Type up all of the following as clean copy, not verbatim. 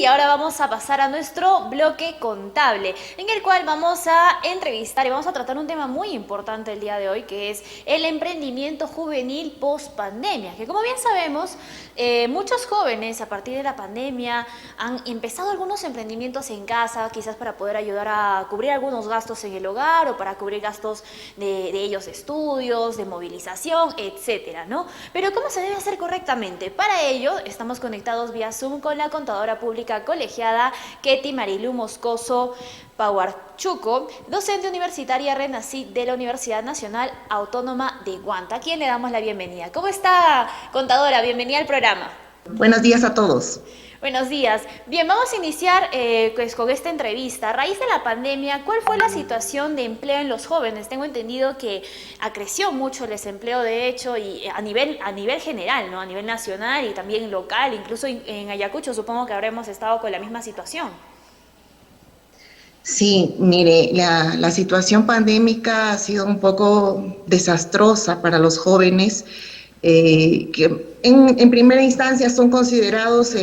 Y ahora vamos a pasar a nuestro bloque contable, en el cual vamos a entrevistar y vamos a tratar un tema muy importante el día de hoy, que es el emprendimiento juvenil post pandemia, que como bien sabemos, muchos jóvenes a partir de la pandemia han empezado algunos emprendimientos en casa, quizás para poder ayudar a cubrir algunos gastos en el hogar o para cubrir gastos de ellos de estudios, de movilización, etcétera, ¿no? Pero ¿cómo se debe hacer correctamente? Para ello, estamos conectados vía Zoom con la contadora pública colegiada Ketty Marilu Moscoso Pahuarchuco, docente universitaria RENACYT de la Universidad Nacional Autónoma de Huanta, a quien le damos la bienvenida. ¿Cómo está, contadora? Bienvenida al programa. Buenos días a todos. Buenos días. Bien, vamos a iniciar pues, con esta entrevista. A raíz de la pandemia, ¿cuál fue la situación de empleo en los jóvenes? Tengo entendido que acreció mucho el desempleo, de hecho, y a nivel general, ¿no? A nivel nacional y también local, incluso en Ayacucho supongo que habremos estado con la misma situación. Sí, mire, la situación pandémica ha sido un poco desastrosa para los jóvenes, que en primera instancia son considerados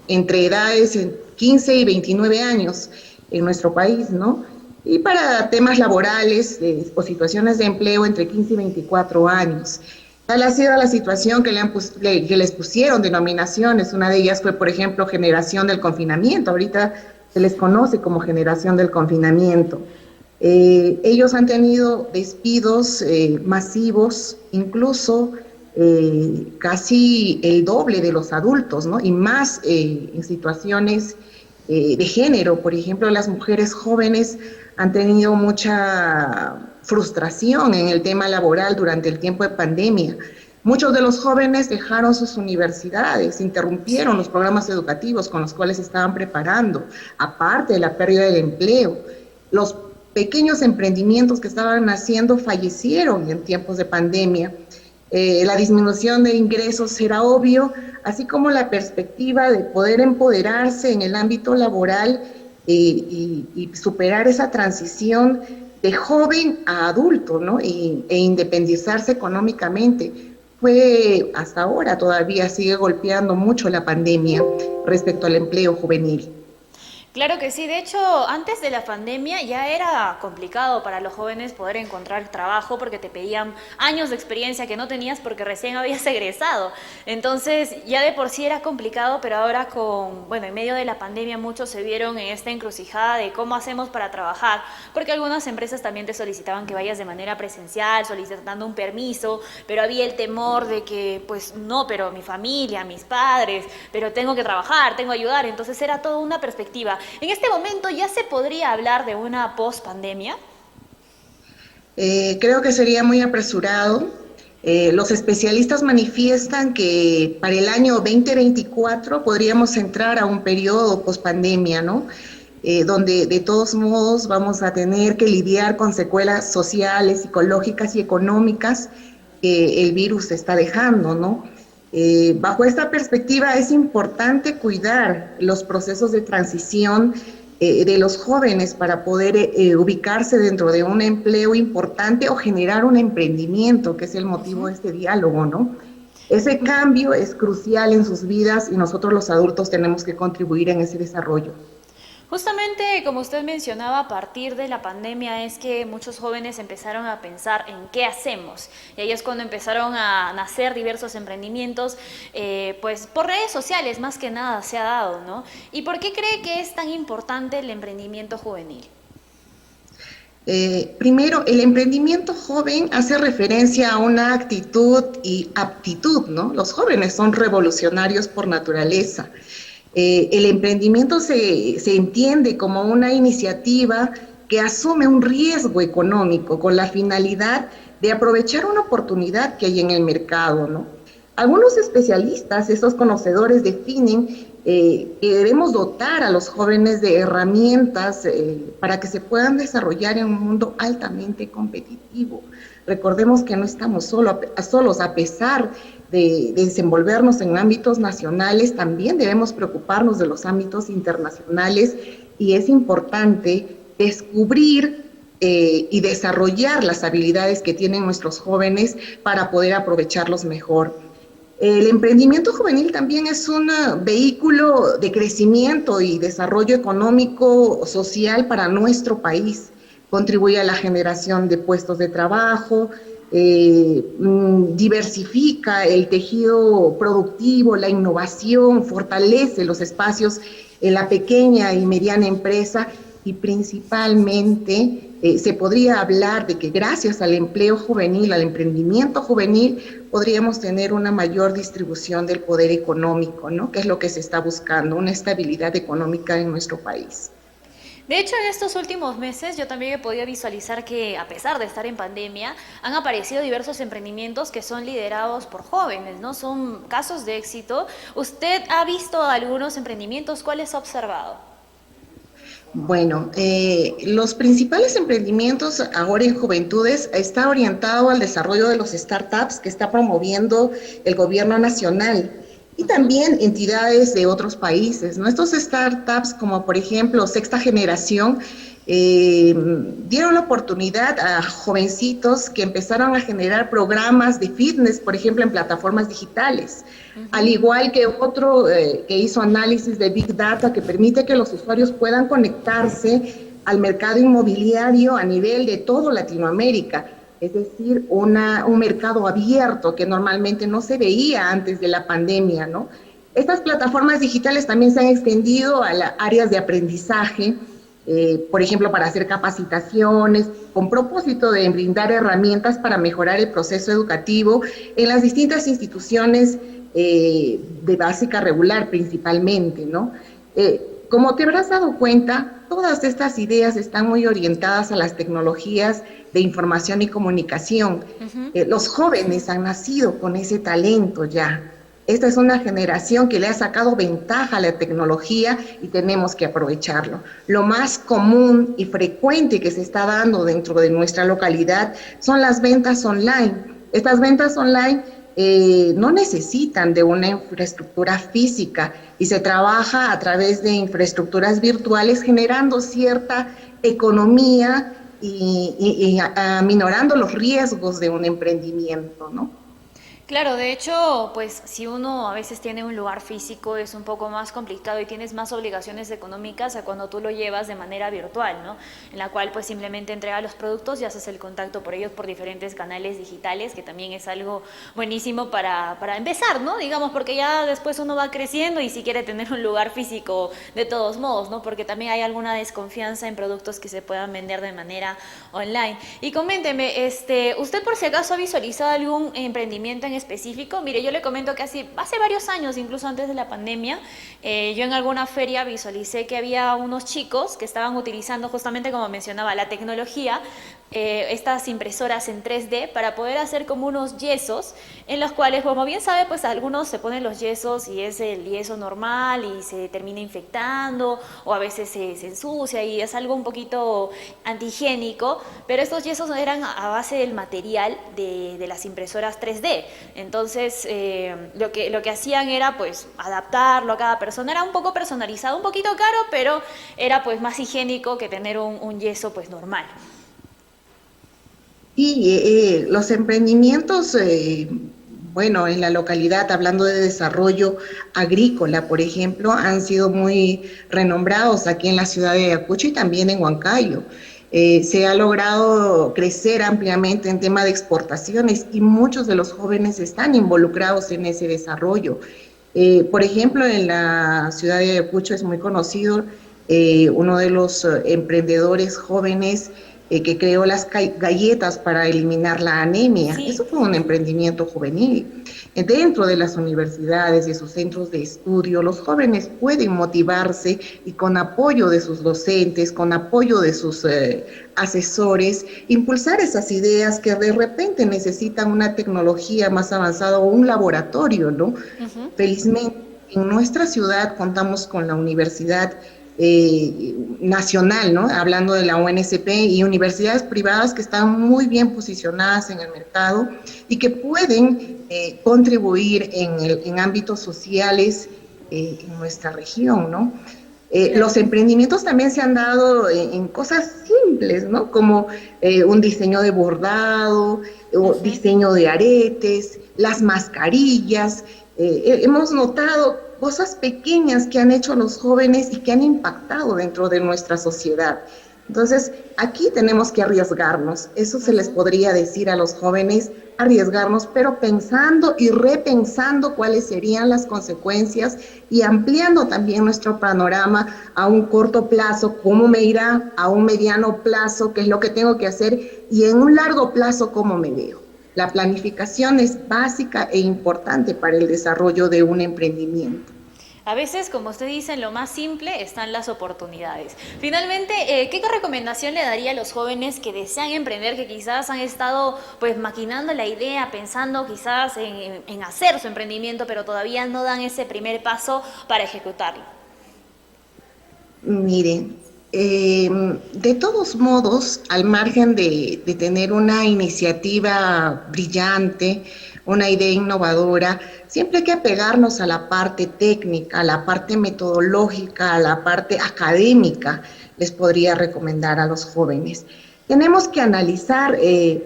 entre edades en 15 y 29 años en nuestro país, ¿no? Y para temas laborales o situaciones de empleo entre 15 y 24 años. Tal ha sido la situación que les pusieron denominaciones. Una de ellas fue, por ejemplo, generación del confinamiento. Ahorita se les conoce como generación del confinamiento. Ellos han tenido despidos masivos, incluso casi el doble de los adultos, ¿no? Y más en situaciones de género. Por ejemplo, las mujeres jóvenes han tenido mucha frustración en el tema laboral durante el tiempo de pandemia. Muchos de los jóvenes dejaron sus universidades, interrumpieron los programas educativos con los cuales se estaban preparando, aparte de la pérdida del empleo. Los pequeños emprendimientos que estaban haciendo fallecieron en tiempos de pandemia. La disminución de ingresos era obvio, así como la perspectiva de poder empoderarse en el ámbito laboral y superar esa transición de joven a adulto, ¿no? E independizarse económicamente. Fue hasta ahora todavía sigue golpeando mucho la pandemia respecto al empleo juvenil. Claro que sí, de hecho, antes de la pandemia ya era complicado para los jóvenes poder encontrar trabajo porque te pedían años de experiencia que no tenías porque recién habías egresado. Entonces, ya de por sí era complicado, pero ahora bueno, en medio de la pandemia muchos se vieron en esta encrucijada de cómo hacemos para trabajar, porque algunas empresas también te solicitaban que vayas de manera presencial, solicitando un permiso, pero había el temor de que, pues, no, pero mi familia, mis padres, pero tengo que trabajar, tengo que ayudar, entonces era toda una perspectiva. En este momento ya se podría hablar de una post-pandemia. Creo que sería muy apresurado. Los especialistas manifiestan que para el año 2024 podríamos entrar a un periodo post-pandemia, ¿no? Donde de todos modos vamos a tener que lidiar con secuelas sociales, psicológicas y económicas que el virus está dejando, ¿no? Bajo esta perspectiva es importante cuidar los procesos de transición de los jóvenes para poder ubicarse dentro de un empleo importante o generar un emprendimiento, que es el motivo de este diálogo, ¿no? Ese cambio es crucial en sus vidas y nosotros los adultos tenemos que contribuir en ese desarrollo. Justamente, como usted mencionaba, a partir de la pandemia es que muchos jóvenes empezaron a pensar en qué hacemos. Y ahí es cuando empezaron a nacer diversos emprendimientos, pues por redes sociales más que nada se ha dado, ¿no? ¿Y por qué cree que es tan importante el emprendimiento juvenil? Primero, el emprendimiento joven hace referencia a una actitud y aptitud, ¿no? Los jóvenes son revolucionarios por naturaleza. El emprendimiento se entiende como una iniciativa que asume un riesgo económico con la finalidad de aprovechar una oportunidad que hay en el mercado, ¿no? Algunos especialistas, esos conocedores, definen que debemos dotar a los jóvenes de herramientas para que se puedan desarrollar en un mundo altamente competitivo. Recordemos que no estamos solos, a pesar de desenvolvernos en ámbitos nacionales, también debemos preocuparnos de los ámbitos internacionales y es importante descubrir y desarrollar las habilidades que tienen nuestros jóvenes para poder aprovecharlos mejor. El emprendimiento juvenil también es un vehículo de crecimiento y desarrollo económico, social para nuestro país. Contribuye a la generación de puestos de trabajo, diversifica el tejido productivo, la innovación, fortalece los espacios en la pequeña y mediana empresa y principalmente se podría hablar de que gracias al empleo juvenil, al emprendimiento juvenil, podríamos tener una mayor distribución del poder económico, ¿no? Que es lo que se está buscando, una estabilidad económica en nuestro país. De hecho, en estos últimos meses yo también he podido visualizar que, a pesar de estar en pandemia, han aparecido diversos emprendimientos que son liderados por jóvenes, ¿no? Son casos de éxito. ¿Usted ha visto algunos emprendimientos? ¿Cuáles ha observado? Bueno, los principales emprendimientos ahora en juventudes está orientado al desarrollo de los startups que está promoviendo el gobierno nacional y también entidades de otros países, ¿no? Estos startups, como por ejemplo Sexta Generación, dieron la oportunidad a jovencitos que empezaron a generar programas de fitness, por ejemplo, en plataformas digitales, al igual que otro que hizo análisis de Big Data que permite que los usuarios puedan conectarse al mercado inmobiliario a nivel de toda Latinoamérica, es decir, un mercado abierto que normalmente no se veía antes de la pandemia, ¿no? Estas plataformas digitales también se han extendido a las áreas de aprendizaje, por ejemplo, para hacer capacitaciones, con propósito de brindar herramientas para mejorar el proceso educativo en las distintas instituciones de básica regular principalmente, ¿no? Como te habrás dado cuenta, todas estas ideas están muy orientadas a las tecnologías de información y comunicación. Los jóvenes han nacido con ese talento ya. Esta es una generación que le ha sacado ventaja a la tecnología y tenemos que aprovecharlo. Lo más común y frecuente que se está dando dentro de nuestra localidad son las ventas online. Estas ventas online no necesitan de una infraestructura física y se trabaja a través de infraestructuras virtuales generando cierta economía y aminorando los riesgos de un emprendimiento, ¿no? Claro, de hecho, pues si uno a veces tiene un lugar físico es un poco más complicado y tienes más obligaciones económicas a cuando tú lo llevas de manera virtual, ¿no? En la cual pues simplemente entregas los productos y haces el contacto por ellos por diferentes canales digitales, que también es algo buenísimo para empezar, ¿no? Digamos, porque ya después uno va creciendo y si quiere tener un lugar físico de todos modos, ¿no? Porque también hay alguna desconfianza en productos que se puedan vender de manera online. Y coménteme, ¿usted por si acaso ha visualizado algún emprendimiento en específico? Mire, yo le comento que hace varios años, incluso antes de la pandemia, yo en alguna feria visualicé que había unos chicos que estaban utilizando justamente, como mencionaba, la tecnología, estas impresoras en 3D para poder hacer como unos yesos en los cuales, como bien sabe, pues algunos se ponen los yesos y es el yeso normal y se termina infectando o a veces se ensucia y es algo un poquito antihigiénico, pero estos yesos eran a base del material de las impresoras 3D. Entonces, lo que hacían era pues adaptarlo a cada persona, era un poco personalizado, un poquito caro, pero era pues más higiénico que tener un yeso pues normal. Y los emprendimientos, bueno, en la localidad, hablando de desarrollo agrícola, por ejemplo, han sido muy renombrados aquí en la ciudad de Ayacucho y también en Huancayo. Se ha logrado crecer ampliamente en tema de exportaciones y muchos de los jóvenes están involucrados en ese desarrollo. Por ejemplo, en la ciudad de Ayacucho es muy conocido uno de los emprendedores jóvenes que creó las galletas para eliminar la anemia. Sí. Eso fue un emprendimiento juvenil. Dentro de las universidades y sus centros de estudio, los jóvenes pueden motivarse y con apoyo de sus docentes, con apoyo de sus asesores, impulsar esas ideas que de repente necesitan una tecnología más avanzada o un laboratorio, ¿no? Felizmente, en nuestra ciudad contamos con la Universidad Nacional, ¿no? Hablando de la UNSP y universidades privadas que están muy bien posicionadas en el mercado y que pueden contribuir en ámbitos sociales en nuestra región, ¿no? Los emprendimientos también se han dado en cosas simples, ¿no? Como un diseño de bordado, o diseño de aretes, las mascarillas, Hemos notado cosas pequeñas que han hecho los jóvenes y que han impactado dentro de nuestra sociedad. Entonces, aquí tenemos que arriesgarnos. Eso se les podría decir a los jóvenes, arriesgarnos, pero pensando y repensando cuáles serían las consecuencias y ampliando también nuestro panorama a un corto plazo, cómo me irá, a un mediano plazo, qué es lo que tengo que hacer, y en un largo plazo, cómo me veo. La planificación es básica e importante para el desarrollo de un emprendimiento. A veces, como usted dice, en lo más simple están las oportunidades. Finalmente, ¿qué recomendación le daría a los jóvenes que desean emprender, que quizás han estado pues maquinando la idea, pensando quizás en hacer su emprendimiento, pero todavía no dan ese primer paso para ejecutarlo? Miren, de todos modos, al margen de tener una iniciativa brillante, una idea innovadora, siempre hay que apegarnos a la parte técnica, a la parte metodológica, a la parte académica, les podría recomendar a los jóvenes. Tenemos que analizar,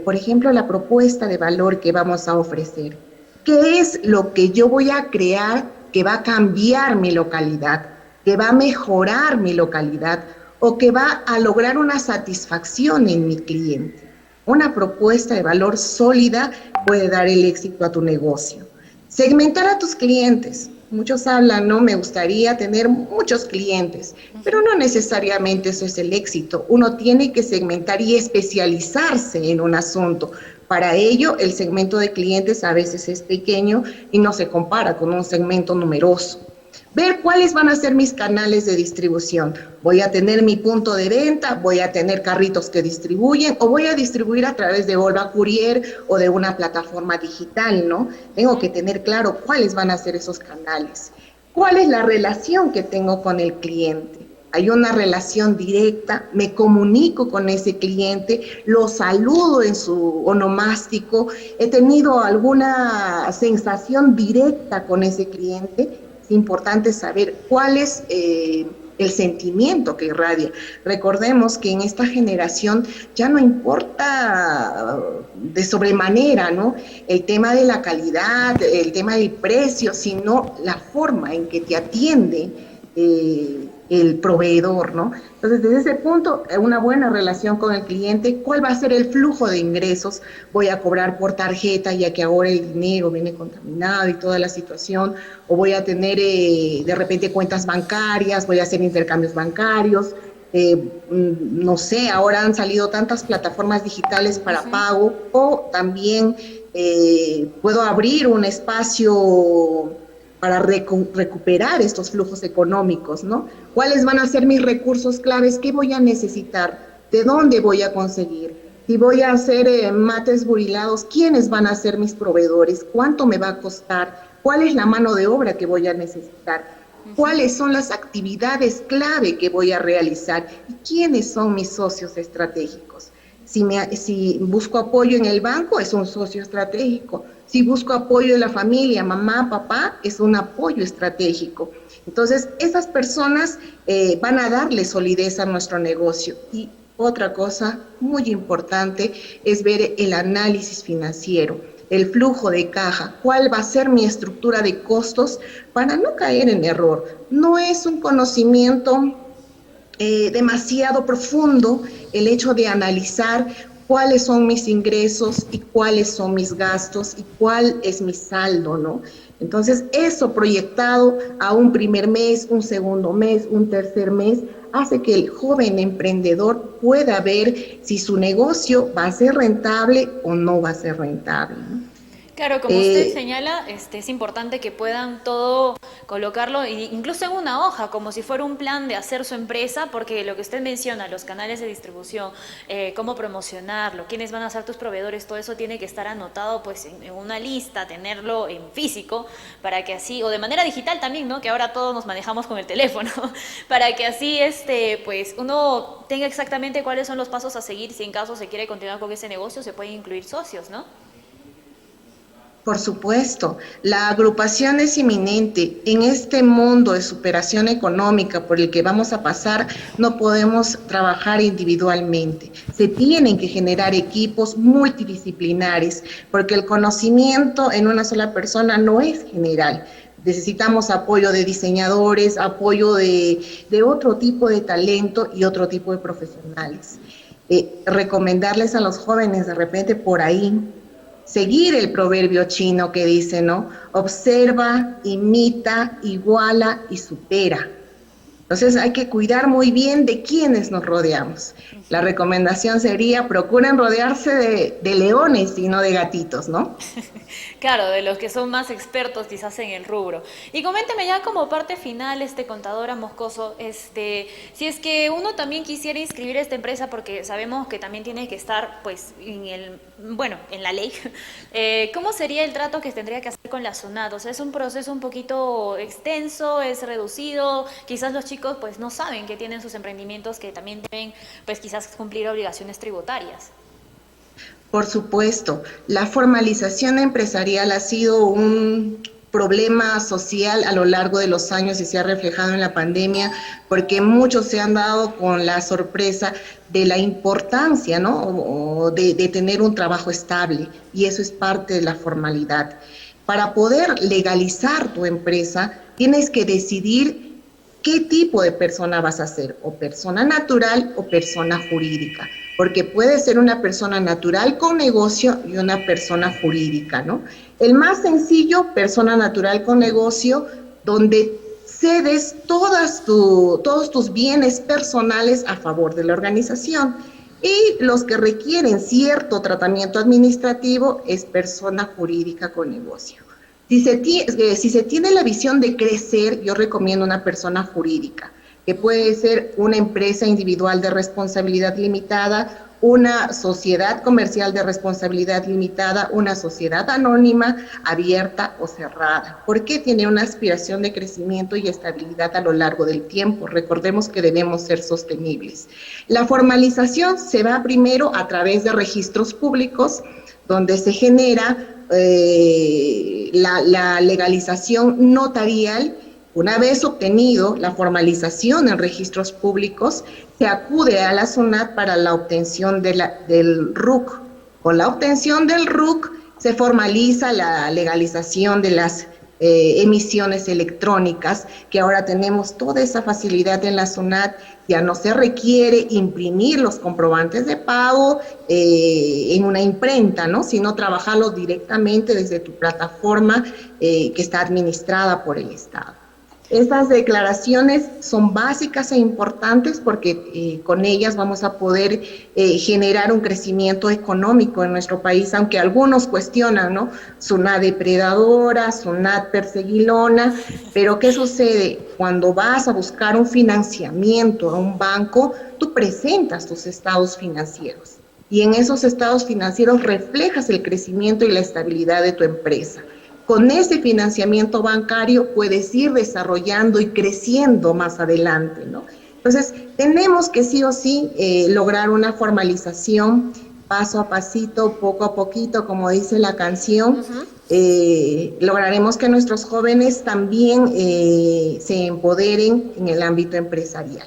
por ejemplo, la propuesta de valor que vamos a ofrecer. ¿Qué es lo que yo voy a crear que va a cambiar mi localidad, que va a mejorar mi localidad o que va a lograr una satisfacción en mi cliente? Una propuesta de valor sólida puede dar el éxito a tu negocio. Segmentar a tus clientes. Muchos hablan, ¿no? Me gustaría tener muchos clientes, pero no necesariamente eso es el éxito. Uno tiene que segmentar y especializarse en un asunto. Para ello, el segmento de clientes a veces es pequeño y no se compara con un segmento numeroso. Ver cuáles van a ser mis canales de distribución. Voy a tener mi punto de venta, voy a tener carritos que distribuyen o voy a distribuir a través de Olva Courier o de una plataforma digital, ¿no? Tengo que tener claro cuáles van a ser esos canales. ¿Cuál es la relación que tengo con el cliente? Hay una relación directa, me comunico con ese cliente, lo saludo en su onomástico, he tenido alguna sensación directa con ese cliente. Es importante saber cuál es el sentimiento que irradia. Recordemos que en esta generación ya no importa de sobremanera, ¿no?, el tema de la calidad, el tema del precio, sino la forma en que te atiende el proveedor, ¿no? Entonces, desde ese punto, una buena relación con el cliente. ¿Cuál va a ser el flujo de ingresos? Voy a cobrar por tarjeta, ya que ahora el dinero viene contaminado y toda la situación, o voy a tener de repente cuentas bancarias, voy a hacer intercambios bancarios, no sé, ahora han salido tantas plataformas digitales para pago, o también puedo abrir un espacio para recuperar estos flujos económicos, ¿no? ¿Cuáles van a ser mis recursos claves? ¿Qué voy a necesitar? ¿De dónde voy a conseguir? Si voy a hacer mates burilados, ¿quiénes van a ser mis proveedores? ¿Cuánto me va a costar? ¿Cuál es la mano de obra que voy a necesitar? ¿Cuáles son las actividades clave que voy a realizar? ¿Y quiénes son mis socios estratégicos? Si busco apoyo en el banco, es un socio estratégico. Si busco apoyo de la familia, mamá, papá, es un apoyo estratégico. Entonces, esas personas van a darle solidez a nuestro negocio. Y otra cosa muy importante es ver el análisis financiero, el flujo de caja, cuál va a ser mi estructura de costos para no caer en error. No es un conocimiento demasiado profundo el hecho de analizar cuáles son mis ingresos y cuáles son mis gastos y cuál es mi saldo, ¿no? Entonces, eso proyectado a un primer mes, un segundo mes, un tercer mes, hace que el joven emprendedor pueda ver si su negocio va a ser rentable o no va a ser rentable, ¿no? Claro, como usted señala, es importante que puedan todo colocarlo, incluso en una hoja, como si fuera un plan de hacer su empresa, porque lo que usted menciona, los canales de distribución, cómo promocionarlo, quiénes van a ser tus proveedores, todo eso tiene que estar anotado pues en una lista, tenerlo en físico, para que así, o de manera digital también, ¿no?, que ahora todos nos manejamos con el teléfono, para que así pues uno tenga exactamente cuáles son los pasos a seguir si en caso se quiere continuar con ese negocio, se pueden incluir socios, ¿no? Por supuesto, la agrupación es inminente. En este mundo de superación económica por el que vamos a pasar, no podemos trabajar individualmente. Se tienen que generar equipos multidisciplinares, porque el conocimiento en una sola persona no es general. Necesitamos apoyo de diseñadores, apoyo de otro tipo de talento y otro tipo de profesionales. Recomendarles a los jóvenes de repente por ahí seguir el proverbio chino que dice, ¿no? Observa, imita, iguala y supera. Entonces hay que cuidar muy bien de quiénes nos rodeamos. La recomendación sería, procuren rodearse de leones y no de gatitos, ¿no? Claro, de los que son más expertos quizás en el rubro. Y coménteme ya como parte final, contadora Moscoso, si es que uno también quisiera inscribir esta empresa, porque sabemos que también tiene que estar, pues, en la ley, ¿cómo sería el trato que tendría que hacer con la SUNAT? O sea, es un proceso un poquito extenso, es reducido, quizás los chicos, pues, no saben que tienen sus emprendimientos que también deben, pues, quizás cumplir obligaciones tributarias. Por supuesto, la formalización empresarial ha sido un problema social a lo largo de los años y se ha reflejado en la pandemia porque muchos se han dado con la sorpresa de la importancia, ¿no? de tener un trabajo estable y eso es parte de la formalidad. Para poder legalizar tu empresa, tienes que decidir qué tipo de persona vas a ser, o persona natural o persona jurídica, porque puede ser una persona natural con negocio y una persona jurídica, ¿no? El más sencillo, persona natural con negocio, donde cedes todos tus bienes personales a favor de la organización. Y los que requieren cierto tratamiento administrativo es persona jurídica con negocio. Si se tiene la visión de crecer, yo recomiendo una persona jurídica, que puede ser una empresa individual de responsabilidad limitada, una sociedad comercial de responsabilidad limitada, una sociedad anónima, abierta o cerrada. Porque tiene una aspiración de crecimiento y estabilidad a lo largo del tiempo. Recordemos que debemos ser sostenibles. La formalización se va primero a través de registros públicos, donde se genera la legalización notarial. Una vez obtenido la formalización en registros públicos, se acude a la SUNAT para la obtención del RUC. Con la obtención del RUC se formaliza la legalización de las emisiones electrónicas, que ahora tenemos toda esa facilidad en la SUNAT. Ya no se requiere imprimir los comprobantes de pago en una imprenta, ¿no? Sino trabajarlos directamente desde tu plataforma que está administrada por el Estado. Estas declaraciones son básicas e importantes porque con ellas vamos a poder generar un crecimiento económico en nuestro país, aunque algunos cuestionan, ¿no? SUNAT depredadora, SUNAT perseguilona, pero ¿qué sucede? Cuando vas a buscar un financiamiento a un banco, tú presentas tus estados financieros y en esos estados financieros reflejas el crecimiento y la estabilidad de tu empresa. Con ese financiamiento bancario puedes ir desarrollando y creciendo más adelante, ¿no? Entonces, tenemos que sí o sí lograr una formalización paso a pasito, poco a poquito, como dice la canción. Lograremos que nuestros jóvenes también se empoderen en el ámbito empresarial.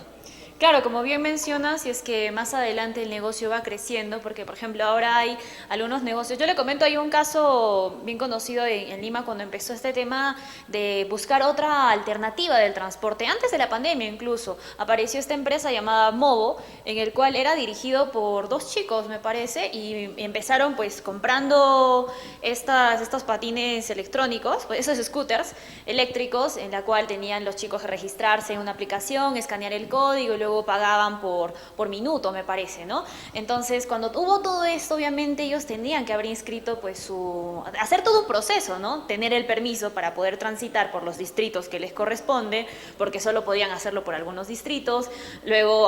Claro, como bien mencionas, si es que más adelante el negocio va creciendo, porque por ejemplo ahora hay algunos negocios, yo le comento, hay un caso bien conocido en Lima cuando empezó este tema de buscar otra alternativa del transporte, antes de la pandemia incluso, apareció esta empresa llamada Movo, en el cual era dirigido por dos chicos, me parece, y empezaron pues comprando estos patines electrónicos, pues, esos scooters eléctricos, en la cual tenían los chicos que registrarse en una aplicación, escanear el código y luego pagaban por minuto, me parece, ¿no? Entonces, cuando hubo todo esto, obviamente ellos tenían que haber inscrito, pues, hacer todo un proceso, ¿no? Tener el permiso para poder transitar por los distritos que les corresponde, porque solo podían hacerlo por algunos distritos, luego,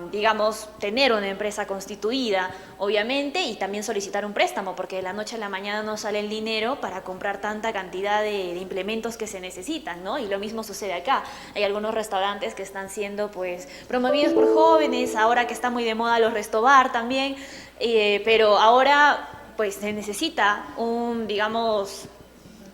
digamos, tener una empresa constituida, obviamente, y también solicitar un préstamo, porque de la noche a la mañana no sale el dinero para comprar tanta cantidad de implementos que se necesitan, ¿no? Y lo mismo sucede acá. Hay algunos restaurantes que están siendo, pues, promovidos por jóvenes, ahora que está muy de moda los restobar también, pero ahora pues se necesita digamos,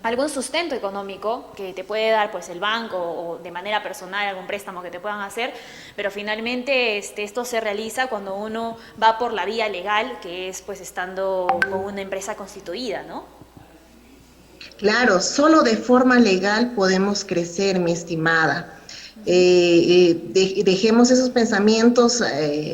algún sustento económico que te puede dar pues el banco o de manera personal algún préstamo que te puedan hacer, pero finalmente esto se realiza cuando uno va por la vía legal, que es pues estando con una empresa constituida, ¿no? Claro, solo de forma legal podemos crecer, mi estimada. Dejemos esos pensamientos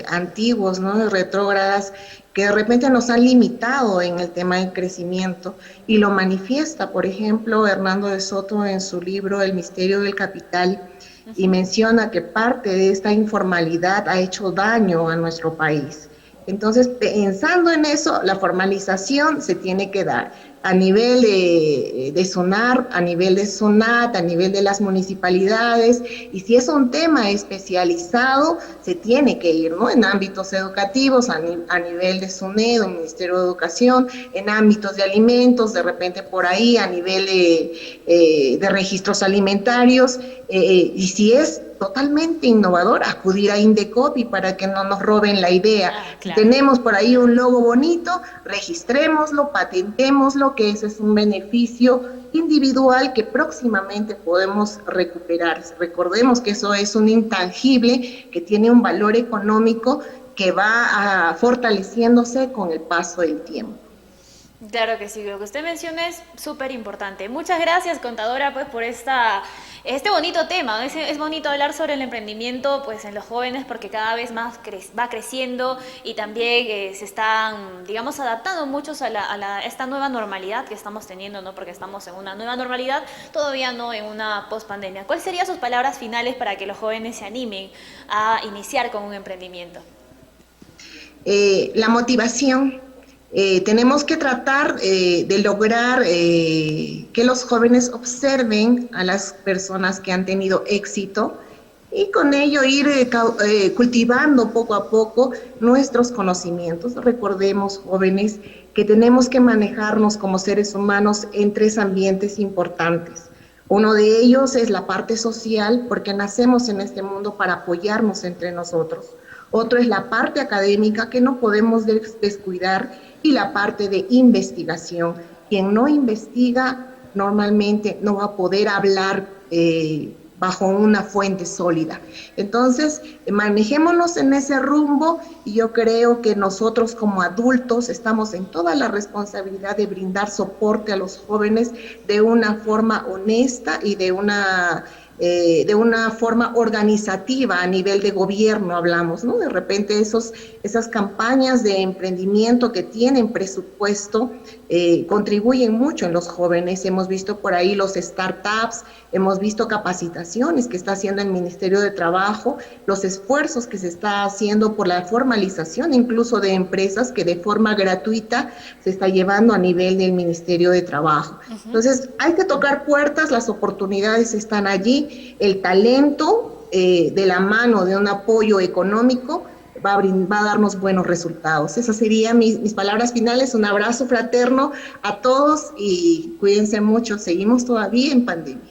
antiguos, ¿no? Retrógradas, que de repente nos han limitado en el tema del crecimiento y lo manifiesta, por ejemplo, Hernando de Soto en su libro El misterio del capital, y menciona que parte de esta informalidad ha hecho daño a nuestro país. Entonces, pensando en eso, la formalización se tiene que dar a nivel de SUNAR, a nivel de SUNAT, a nivel de las municipalidades, y si es un tema especializado, se tiene que ir, ¿no? En ámbitos educativos, a nivel de SUNED, o Ministerio de Educación, en ámbitos de alimentos, de repente por ahí, a nivel de registros alimentarios, y si es totalmente innovador, acudir a Indecopi para que no nos roben la idea. Claro. Si tenemos por ahí un logo bonito, registrémoslo, patentémoslo, que ese es un beneficio individual que próximamente podemos recuperar. Recordemos que eso es un intangible que tiene un valor económico que va fortaleciéndose con el paso del tiempo. Claro que sí, lo que usted menciona es súper importante. Muchas gracias, contadora, pues por este bonito tema. Es bonito hablar sobre el emprendimiento pues en los jóvenes porque cada vez más va creciendo y también se están, digamos, adaptando muchos a esta nueva normalidad que estamos teniendo, ¿no? Porque estamos en una nueva normalidad, todavía no en una pospandemia. ¿Cuáles serían sus palabras finales para que los jóvenes se animen a iniciar con un emprendimiento? La motivación. Tenemos que tratar de lograr que los jóvenes observen a las personas que han tenido éxito y con ello ir cultivando poco a poco nuestros conocimientos. Recordemos, jóvenes, que tenemos que manejarnos como seres humanos en 3 ambientes importantes. Uno de ellos es la parte social, porque nacemos en este mundo para apoyarnos entre nosotros. Otro es la parte académica, que no podemos descuidar, y la parte de investigación. Quien no investiga normalmente no va a poder hablar bajo una fuente sólida. Entonces, manejémonos en ese rumbo y yo creo que nosotros como adultos estamos en toda la responsabilidad de brindar soporte a los jóvenes de una forma honesta y de una forma organizativa a nivel de gobierno, hablamos, ¿no? De repente esas campañas de emprendimiento que tienen presupuesto contribuyen mucho en los jóvenes. Hemos visto por ahí los startups, hemos visto capacitaciones que está haciendo el Ministerio de Trabajo, los esfuerzos que se está haciendo por la formalización incluso de empresas que de forma gratuita se está llevando a nivel del Ministerio de Trabajo. Entonces, hay que tocar puertas, las oportunidades están allí, el talento de la mano de un apoyo económico va a darnos buenos resultados. Esas serían mis palabras finales. Un abrazo fraterno a todos y cuídense mucho. Seguimos todavía en pandemia.